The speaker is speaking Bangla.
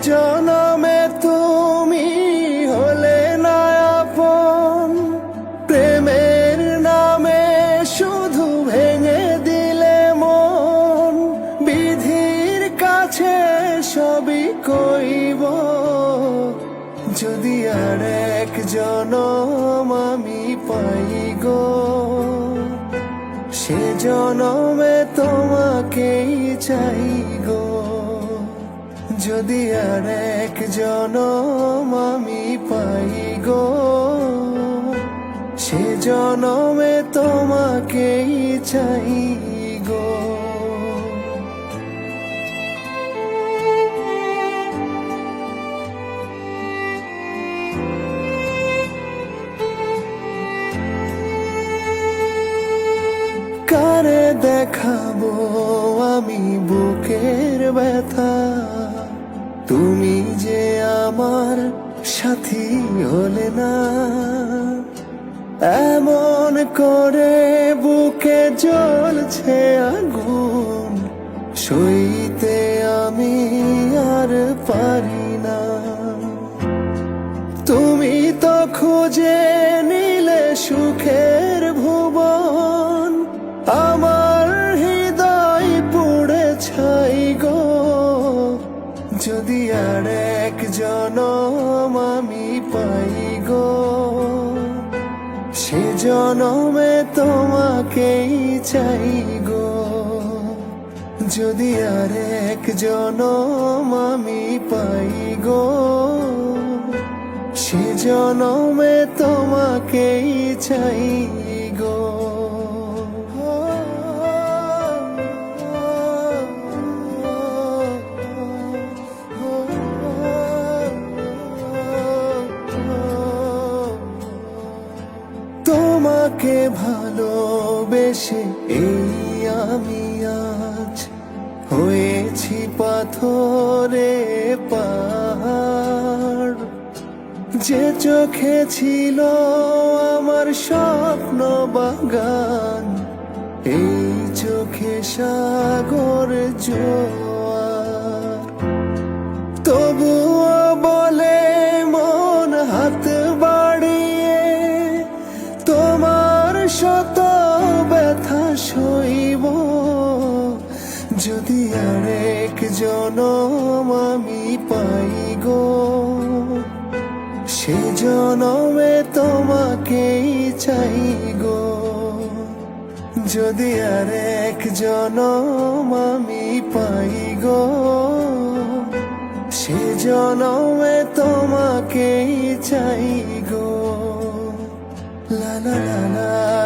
জনমে তুমি হলে না আপন, প্রেমের নামে শুধু ভেঙে দিলে মন। বিধির কাছে সবই কইব, যদি আর এক জনম আমি পাই গো, সে জনমে তোমাকেই চাই গো। যদি আর এক জনম আমি পাই গো, সে জনমে তোমাকেই চাই গো। কারে দেখাবো আমি বুকের ব্যথা, তুমি যে আমার সাথী হলে না। এমন করে বুকে জ্বলছে আগুন, সইতে আমি আর পারি না। তুমি তো খুঁজে নিলে সুখের ভুবন, আমার হৃদয় পুড়ে ছাই গো। যদি আর এক জনম আমি পাই গো, সে জনমে তোমাকেই চাই গো। যদি আর এক জনম আমি পাই গো, সে জনমে তোমাকেই চাই গো। তোমাকে ভালোবেসে এই আমি আজ হয়েছি পাথরে পাহাড়। যে চোখে ছিল আমার স্বপ্ন বাগান, এই চোখে সাগর জোয়ার। তবুও বলে মন হাত বাড়িয়ে, তোমার শত ব্যথা সইব। যদি আর এক জনম আমি পাই গো, সে জনমে তোমাকেই চাই গো। যদি আর এক জনম আমি পাই গো, সে জনমে তোমাকেই চাই গো। লা লা লা লা।